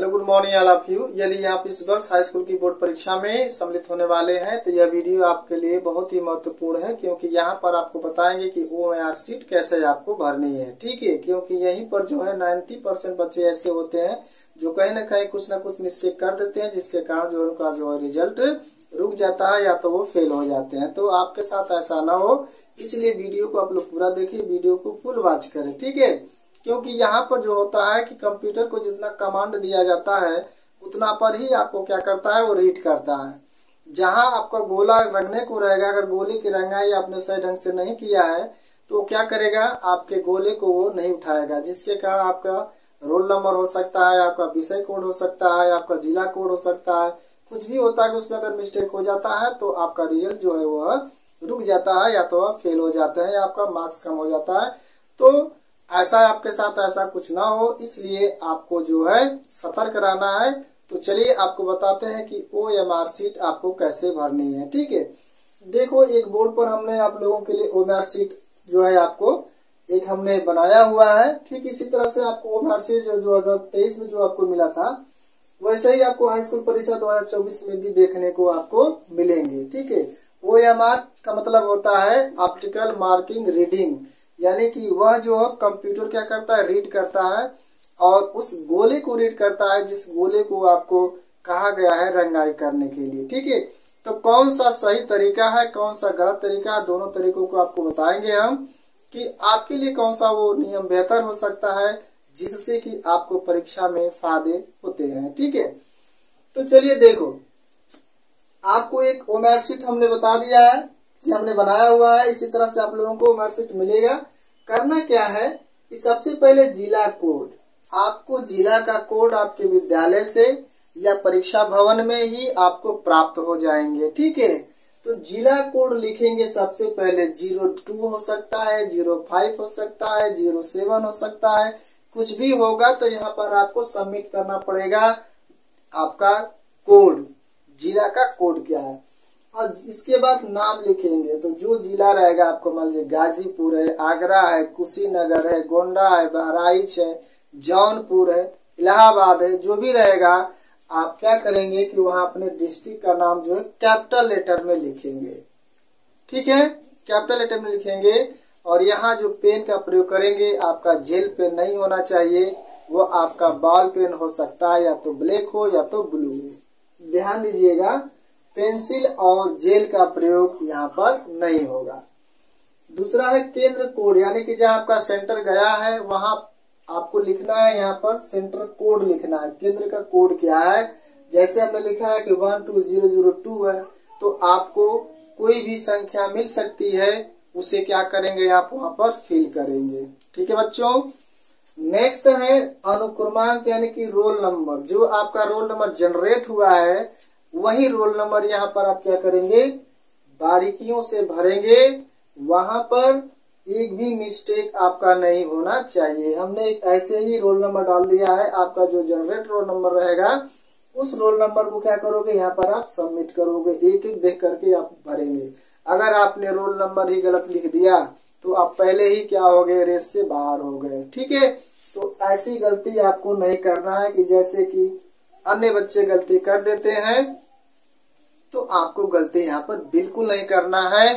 Hello, good morning all of you. यदि आप इस वर्ष हाई स्कूल की बोर्ड परीक्षा में सम्मिलित होने वाले हैं तो यह वीडियो आपके लिए बहुत ही महत्वपूर्ण है, क्योंकि यहाँ पर आपको बताएंगे कि OMR सीट कैसे आपको भरनी है। ठीक है, क्योंकि यहीं पर जो है 90% बच्चे ऐसे होते हैं जो कहीं ना कहीं कुछ ना कुछ मिस्टेक कर देते हैं, जिसके कारण जो उनका जो है रिजल्ट रुक जाता है या तो वो फेल हो जाते हैं। तो आपके साथ ऐसा ना हो, इसलिए वीडियो को आप लोग पूरा देखिए, वीडियो को फुल वॉच करें। ठीक है, क्योंकि यहाँ पर जो होता है कि कंप्यूटर को जितना कमांड दिया जाता है उतना पर ही आपको क्या करता है, वो रीड करता है। जहां आपका गोला रंगने को रहेगा, अगर गोले की रंगाई आपने सही ढंग से नहीं किया है तो क्या करेगा, आपके गोले को वो नहीं उठाएगा, जिसके कारण आपका रोल नंबर हो सकता है, आपका विषय कोड हो सकता है, आपका जिला कोड हो सकता है, कुछ भी होता है कि उसमें अगर मिस्टेक हो जाता है तो आपका रिजल्ट जो है वह रुक जाता है, या तो आप फेल हो जाते हैं, या आपका मार्क्स कम हो जाता है। तो ऐसा आपके साथ ऐसा कुछ ना हो, इसलिए आपको जो है सतर्क रहना है। तो चलिए आपको बताते हैं कि OMR सीट आपको कैसे भरनी है। ठीक है, देखो एक बोर्ड पर हमने आप लोगों के लिए OMR सीट जो है आपको एक हमने बनाया हुआ है। ठीक इसी तरह से आपको OMR सीट जो 2023 में जो आपको मिला था, वैसे ही आपको हाई स्कूल परीक्षा 2024 में भी देखने को आपको मिलेंगे। ठीक है, OMR का मतलब होता है ऑप्टिकल मार्किंग रीडिंग, यानी कि वह जो कंप्यूटर क्या करता है, रीड करता है और उस गोले को रीड करता है जिस गोले को आपको कहा गया है रंगाई करने के लिए। ठीक है, तो कौन सा सही तरीका है, कौन सा गलत तरीका है, दोनों तरीकों को आपको बताएंगे हम कि आपके लिए कौन सा वो नियम बेहतर हो सकता है, जिससे कि आपको परीक्षा में फायदे होते हैं। ठीक है, तो चलिए देखो, आपको एक OMR सीट हमने बता दिया है कि हमने बनाया हुआ है, इसी तरह से आप लोगों को OMR सीट मिलेगा। करना क्या है कि सबसे पहले जिला कोड, आपको जिला का कोड आपके विद्यालय से या परीक्षा भवन में ही आपको प्राप्त हो जाएंगे। ठीक है, तो जिला कोड लिखेंगे सबसे पहले 02 हो सकता है, 05 हो सकता है, 07 हो सकता है, कुछ भी होगा। तो यहाँ पर आपको सबमिट करना पड़ेगा आपका कोड, जिला का कोड क्या है, और इसके बाद नाम लिखेंगे। तो जो जिला रहेगा आपको मान लीजिए गाजीपुर है, आगरा है, कुशीनगर है, गोंडा है, बहराइच है, जौनपुर है, इलाहाबाद है, जो भी रहेगा आप क्या करेंगे कि वहां अपने डिस्ट्रिक्ट का नाम जो है कैपिटल लेटर में लिखेंगे। ठीक है, कैपिटल लेटर में लिखेंगे, और यहाँ जो पेन का प्रयोग करेंगे आपका जेल पेन नहीं होना चाहिए, वो आपका बॉल पेन हो सकता है, या तो ब्लैक हो या तो ब्लू हो। ध्यान दीजिएगा, पेंसिल और जेल का प्रयोग यहाँ पर नहीं होगा। दूसरा है केंद्र कोड, यानी कि जहाँ आपका सेंटर गया है वहां आपको लिखना है, यहाँ पर सेंटर कोड लिखना है। केंद्र का कोड क्या है, जैसे हमने लिखा है कि 12002 है, तो आपको कोई भी संख्या मिल सकती है, उसे क्या करेंगे आप वहां पर फिल करेंगे। ठीक है बच्चों, नेक्स्ट है अनुक्रमांक, यानी कि रोल नंबर। जो आपका रोल नंबर जनरेट हुआ है वही रोल नंबर यहाँ पर आप क्या करेंगे, बारीकियों से भरेंगे, वहां पर एक भी मिस्टेक आपका नहीं होना चाहिए। हमने एक ऐसे ही रोल नंबर डाल दिया है, आपका जो जनरेट रोल नंबर रहेगा उस रोल नंबर को क्या करोगे, यहाँ पर आप सबमिट करोगे, एक एक देख करके आप भरेंगे। अगर आपने रोल नंबर ही गलत लिख दिया तो आप पहले ही क्या हो गए, रेस से बाहर हो गए। ठीक है, तो ऐसी गलती आपको नहीं करना है कि जैसे कि अन्य बच्चे गलती कर देते हैं, तो आपको गलती यहाँ पर बिल्कुल नहीं करना है।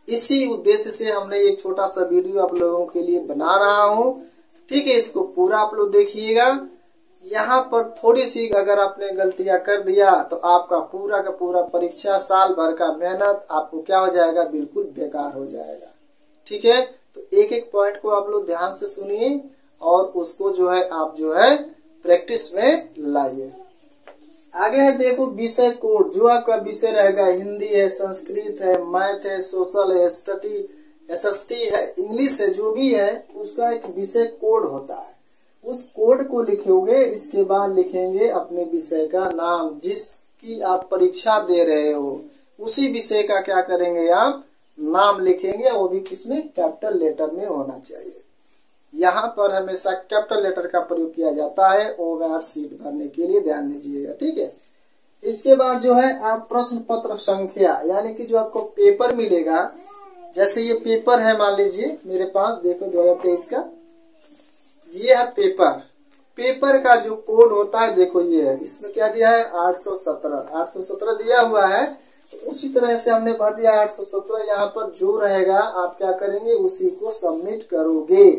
इसी उद्देश्य से हमने एक छोटा सा वीडियो आप लोगों के लिए बना रहा हूँ। ठीक है, इसको पूरा आप लोग देखिएगा। यहाँ पर थोड़ी सी अगर आपने गलतियां कर दिया तो आपका पूरा का पूरा परीक्षा साल भर का मेहनत आपको क्या हो जाएगा, बिल्कुल बेकार हो जाएगा। ठीक है, तो एक एक पॉइंट को आप लोग ध्यान से सुनिए और उसको जो है आप जो है प्रैक्टिस में लाइए। आगे है देखो विषय कोड, जो आपका विषय रहेगा, हिंदी है, संस्कृत है, मैथ है, सोशल है, SST है, इंग्लिश है, जो भी है उसका एक विषय कोड होता है। उस कोड को लिखोगे, इसके बाद लिखेंगे अपने विषय का नाम, जिसकी आप परीक्षा दे रहे हो उसी विषय का क्या करेंगे आप नाम लिखेंगे, वो भी किसमें, कैपिटल लेटर में होना चाहिए। यहाँ पर हमेशा कैपिटल लेटर का प्रयोग किया जाता है OMR सीट भरने के लिए, ध्यान दीजिएगा। ठीक है, इसके बाद जो है आप प्रश्न पत्र संख्या, यानी कि जो आपको पेपर मिलेगा, जैसे ये पेपर है मान लीजिए मेरे पास, देखो 2023 का ये है पेपर। पेपर का जो कोड होता है देखो ये है, इसमें क्या दिया है 817 दिया हुआ है। तो उसी तरह से हमने भर दिया 817, यहाँ पर जो रहेगा आप क्या करेंगे उसी को सबमिट करोगे।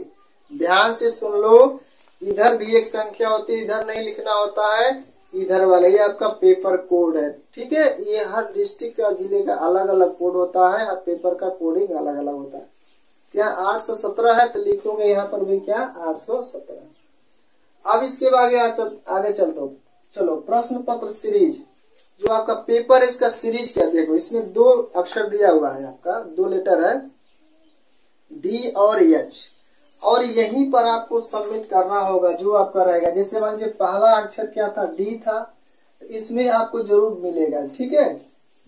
ध्यान से सुन लो, इधर भी एक संख्या होती है, इधर नहीं लिखना होता है, इधर वाला ये आपका पेपर कोड है। ठीक है, ये हर डिस्ट्रिक्ट का जिले का अलग अलग कोड होता है, हर पेपर का कोडिंग अलग अलग होता है। क्या 817 है तो लिखोगे यहाँ पर भी क्या 817। अब इसके बाद आगे चलो प्रश्न पत्र सीरीज, जो आपका पेपर है इसका सीरीज क्या, देखो इसमें 2 अक्षर दिया हुआ है, आपका 2 लेटर है डी और एच, और यहीं पर आपको सबमिट करना होगा जो आपका रहेगा। जैसे मान लीजिए पहला अक्षर क्या था डी था, तो इसमें आपको जरूर मिलेगा। ठीक है,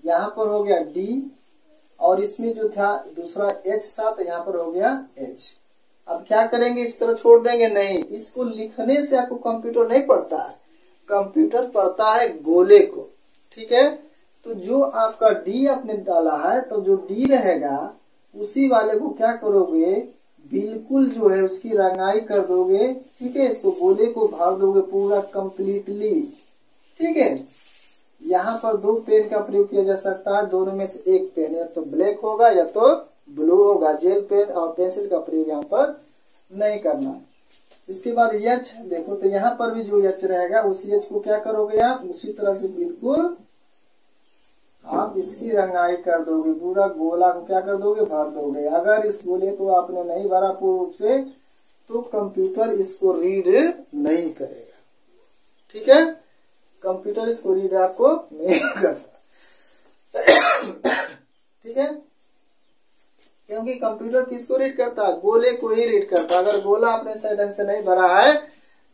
यहाँ पर हो गया डी, और इसमें जो था दूसरा एच था तो यहाँ पर हो गया एच। अब क्या करेंगे, इस तरह छोड़ देंगे नहीं, इसको लिखने से आपको कंप्यूटर नहीं पढ़ता है, कंप्यूटर पढ़ता है गोले को। ठीक है, तो जो आपका डी आपने डाला है तो जो डी रहेगा उसी वाले को क्या करोगे, बिल्कुल जो है उसकी रंगाई कर दोगे। ठीक है, इसको गोले को भर दोगे पूरा कंप्लीटली। ठीक है, यहाँ पर 2 पेन का प्रयोग किया जा सकता है, दोनों में से एक पेन या तो ब्लैक होगा या तो ब्लू होगा। जेल पेन और पेंसिल का प्रयोग यहाँ पर नहीं करना। इसके बाद एच देखो, तो यहाँ पर भी जो एच रहेगा उसी एच को क्या करोगे आप, उसी तरह से बिल्कुल आप इसकी रंगाई कर दोगे, पूरा गोला को क्या कर दोगे, भर दोगे। अगर इस गोले को आपने नहीं भरा पूर्ण रूप से तो कंप्यूटर इसको रीड नहीं करेगा। ठीक है, कंप्यूटर इसको रीड आपको नहीं करता। ठीक है, क्योंकि कंप्यूटर किसको रीड करता है, गोले को ही रीड करता है। अगर गोला आपने सही ढंग से नहीं भरा है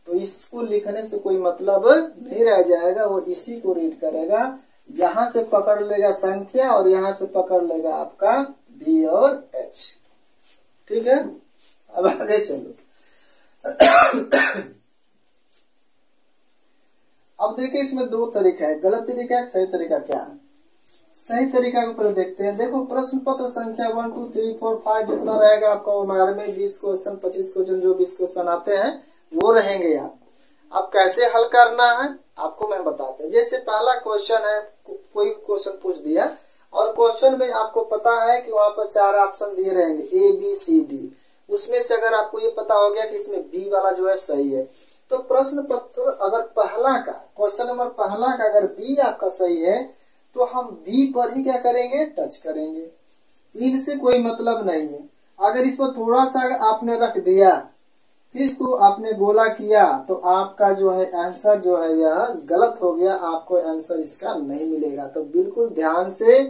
तो इसको लिखने से कोई मतलब नहीं रह जाएगा, वो इसी को रीड करेगा। यहाँ से पकड़ लेगा संख्या और यहाँ से पकड़ लेगा आपका डी और एच। ठीक है, अब आगे चलो। अब देखिए इसमें 2 तरीका है, गलत तरीका है, सही तरीका क्या है। सही तरीका को पहले देखते हैं। देखो प्रश्न पत्र संख्या 1 2 3 4 5 जितना रहेगा आपका उम्र में 20 क्वेश्चन 25 क्वेश्चन जो 20 क्वेश्चन आते हैं वो रहेंगे। आप कैसे हल करना है आपको मैं बताते हैं। जैसे पहला क्वेश्चन है, कोई क्वेश्चन पूछ दिया और क्वेश्चन में आपको पता है कि वहां पर 4 ऑप्शन दिए रहेंगे ए बी सी डी, उसमें से अगर आपको ये पता हो गया कि इसमें बी वाला जो है सही है, तो प्रश्न पत्र अगर पहला का क्वेश्चन नंबर पहला का अगर बी आपका सही है तो हम बी पर ही क्या करेंगे, टच करेंगे, इनसे कोई मतलब नहीं है। अगर इस पर थोड़ा सा आपने रख दिया फिर इसको आपने गोला किया तो आपका जो है आंसर जो है यह गलत हो गया, आपको आंसर इसका नहीं मिलेगा। तो बिल्कुल ध्यान से,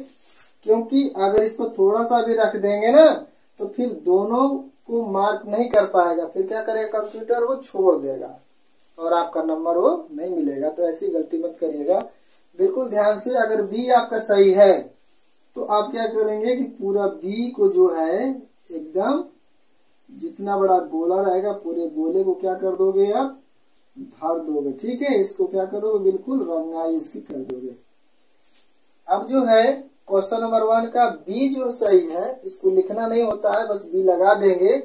क्योंकि अगर इसको थोड़ा सा भी रख देंगे ना तो फिर दोनों को मार्क नहीं कर पाएगा, फिर क्या करेगा कंप्यूटर, वो छोड़ देगा और आपका नंबर वो नहीं मिलेगा। तो ऐसी गलती मत करिएगा, बिल्कुल ध्यान से। अगर बी आपका सही है तो आप क्या करेंगे कि पूरा बी को जो है एकदम जितना बड़ा गोला रहेगा पूरे गोले को क्या कर दोगे, आप भर दोगे। ठीक है, इसको क्या करोगे, बिल्कुल रंगाई इसकी कर दोगे। अब जो है क्वेश्चन नंबर 1 का बी जो सही है इसको लिखना नहीं होता है, बस बी लगा देंगे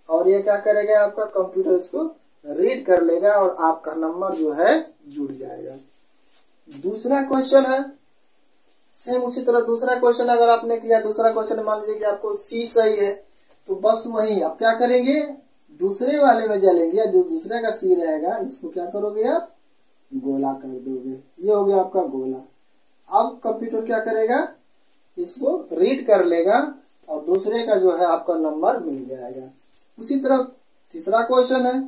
और ये क्या करेगा आपका कंप्यूटर इसको रीड कर लेगा और आपका नंबर जो है जुड़ जाएगा। दूसरा क्वेश्चन है सेम उसी तरह, दूसरा क्वेश्चन अगर आपने किया, दूसरा क्वेश्चन मान लीजिए कि आपको सी सही है तो बस वही आप क्या करेंगे, दूसरे वाले में चलेंगे, या जो दूसरे का सी रहेगा इसको क्या करोगे आप गोला कर दोगे। ये हो गया आपका गोला। अब कंप्यूटर क्या करेगा, इसको रीड कर लेगा और दूसरे का जो है आपका नंबर मिल जाएगा। उसी तरह तीसरा क्वेश्चन है,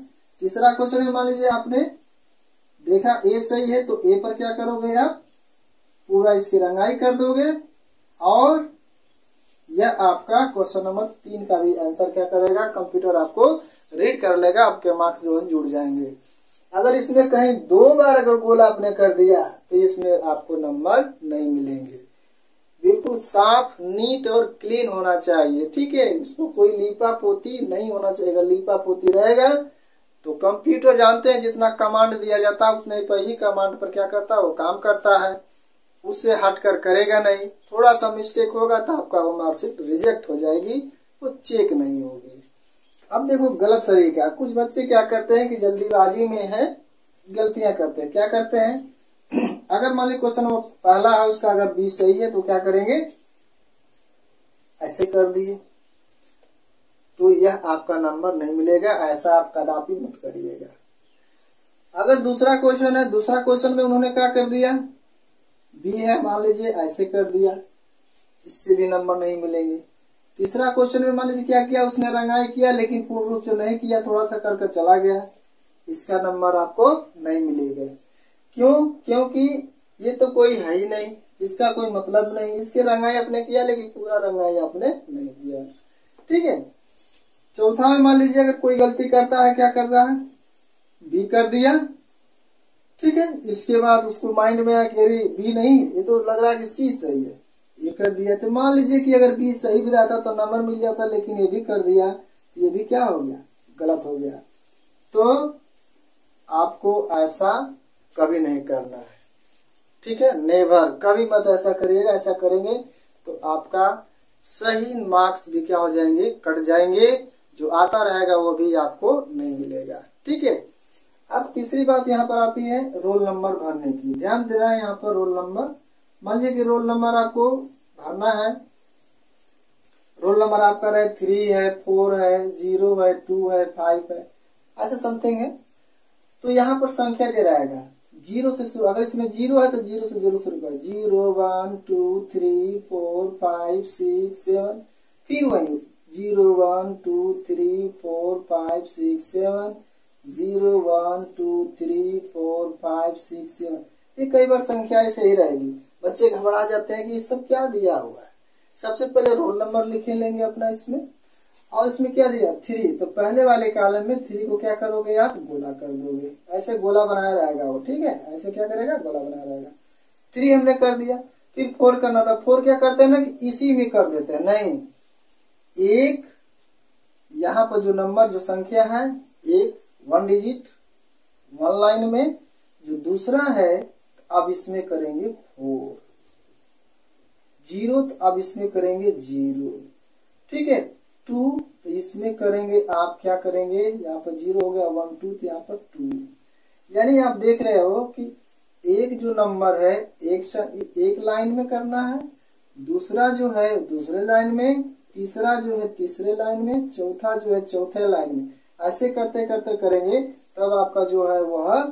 तीसरा क्वेश्चन में मान लीजिए आपने देखा ए सही है तो ए पर क्या करोगे आप पूरा इसकी रंगाई कर दोगे और यह आपका क्वेश्चन नंबर 3 का भी आंसर क्या करेगा, कंप्यूटर आपको रीड कर लेगा, आपके मार्क्स जो है जुड़ जाएंगे। अगर इसमें कहीं 2 बार अगर गोला आपने कर दिया तो इसमें आपको नंबर नहीं मिलेंगे। बिल्कुल साफ नीट और क्लीन होना चाहिए। ठीक है, इसको कोई लीपा पोती नहीं होना चाहिए। अगर लीपा पोती रहेगा तो कंप्यूटर जानते हैं जितना कमांड दिया जाता है उतने पर ही कमांड पर क्या करता है वो काम करता है, उससे हटकर करेगा नहीं। थोड़ा सा मिस्टेक होगा तो आपका वो मार्कशीट रिजेक्ट हो जाएगी, वो चेक नहीं होगी। अब देखो गलत तरीका, कुछ बच्चे क्या करते हैं कि जल्दीबाजी में है गलतियां करते हैं। क्या करते हैं अगर मान ली क्वेश्चन पहला है उसका अगर बी सही है तो क्या करेंगे, ऐसे कर दिए, तो यह आपका नंबर नहीं मिलेगा। ऐसा आप कदापि मत करिएगा। अगर दूसरा क्वेश्चन है, दूसरा क्वेश्चन में उन्होंने क्या कर दिया, बी है मान लीजिए, ऐसे कर दिया, इससे भी नंबर नहीं मिलेंगे। तीसरा क्वेश्चन में मान लीजिए क्या किया, उसने रंगाई किया लेकिन पूर्ण रूप से नहीं किया, थोड़ा सा कर चला गया, इसका नंबर आपको नहीं मिलेगा। क्यों? क्योंकि ये तो कोई है ही नहीं, इसका कोई मतलब नहीं, इसके रंगाई आपने किया लेकिन पूरा रंगाई आपने नहीं किया। ठीक है। चौथा में मान लीजिए अगर कोई गलती करता है, क्या करता है, बी कर दिया। ठीक है। इसके बाद उसको माइंड में आया कि बी नहीं, ये तो लग रहा है कि सी सही है, ये कर दिया। तो मान लीजिए कि अगर बी सही भी रहता तो नंबर मिल जाता, लेकिन ये भी कर दिया, ये भी क्या हो गया, गलत हो गया। तो आपको ऐसा कभी नहीं करना है। ठीक है, नेवर, कभी मत ऐसा करिएगा। ऐसा करेंगे तो आपका सही मार्क्स भी क्या हो जाएंगे, कट जाएंगे, जो आता रहेगा वो भी आपको नहीं मिलेगा। ठीक है। अब तीसरी बात यहाँ पर आती है रोल नंबर भरने की। ध्यान देना है यहाँ पर रोल नंबर। मान लीजिए कि रोल नंबर आपको भरना है, रोल नंबर आपका रहे 3 है, 4 है, 0 है, 2 है, 5 है, ऐसे समथिंग है। तो यहाँ पर संख्या दे रहेगा 0 से शुरू। अगर इसमें 0 है तो 0 से जरूर शुरू करें, 0 1 2 3 4 5 6 7, फिर वही 0 1 2 3 4 5 6 7, 0 1 2 3 4 5 6 7। ये कई बार संख्या ऐसे ही रहेगी। बच्चे घबरा जाते हैं कि ये सब क्या दिया हुआ है। सबसे पहले रोल नंबर लिखे लेंगे अपना इसमें, और इसमें क्या दिया 3, तो पहले वाले कॉलम में 3 को क्या करोगे आप, गोला कर दोगे, ऐसे गोला बनाया रहेगा वो। ठीक है, ऐसे क्या करेगा, गोला बनाया रहेगा। 3 हमने कर दिया, फिर 4 करना था। 4 क्या करते हैं ना कि इसी में कर देते हैं, नहीं, एक यहाँ पर जो नंबर जो संख्या है, एक 1 डिजिट 1 लाइन में, जो दूसरा है अब इसमें करेंगे 4, 0 तो अब इसमें करेंगे 0। ठीक है। 2 तो इसमें करेंगे आप क्या करेंगे, यहाँ पर 0 हो गया, 1 2 तो यहाँ पर 2। यानी आप देख रहे हो कि एक जो नंबर है एक लाइन में करना है, दूसरा जो है दूसरे लाइन में, तीसरा जो है तीसरे लाइन में, चौथा जो है चौथे लाइन में। ऐसे करते करते करेंगे, तब आपका जो है वह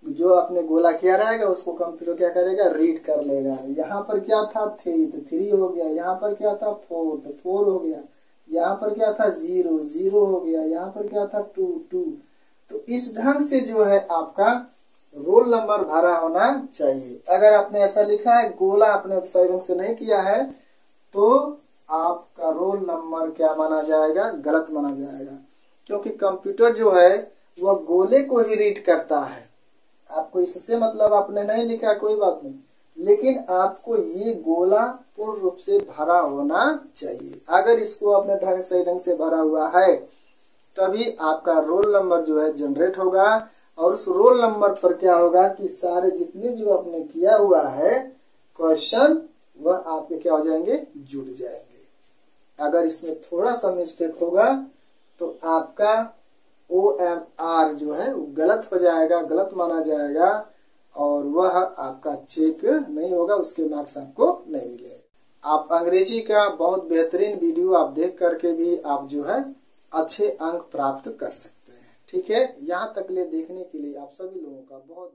जो आपने गोला किया रहेगा उसको कंप्यूटर क्या करेगा, रीड कर लेगा। यहाँ पर क्या था 3 तो 3 हो गया, यहाँ पर क्या था 4 तो 4 हो गया, यहाँ पर क्या था 0 0 हो गया, यहाँ पर क्या था 2 2। तो इस ढंग से जो है आपका रोल नंबर भरा होना चाहिए। अगर आपने ऐसा लिखा है, गोला आपने सही ढंग से नहीं किया है, तो आपका रोल नंबर क्या माना जाएगा, गलत माना जाएगा। क्योंकि कंप्यूटर जो है वह गोले को ही रीड करता है। आपको इससे मतलब आपने नहीं लिखा कोई बात नहीं, लेकिन आपको ये गोला पूर्ण रूप से भरा होना चाहिए। अगर इसको आपने सही ढंग से भरा हुआ है, तभी आपका रोल नंबर जो है जनरेट होगा। और उस रोल नंबर पर क्या होगा कि सारे जितने जो आपने किया हुआ है क्वेश्चन, वह आपके क्या हो जाएंगे, जुड़ जाएंगे। अगर इसमें थोड़ा सा मिस्टेक होगा तो आपका OMR जो है वो गलत हो जाएगा, गलत माना जाएगा, और वह आपका चेक नहीं होगा, उसके मार्क्स आपको नहीं मिलेंगे। आप अंग्रेजी का बहुत बेहतरीन वीडियो आप देख करके भी आप जो है अच्छे अंक प्राप्त कर सकते हैं। ठीक है, यहाँ तक ले देखने के लिए आप सभी लोगों का बहुत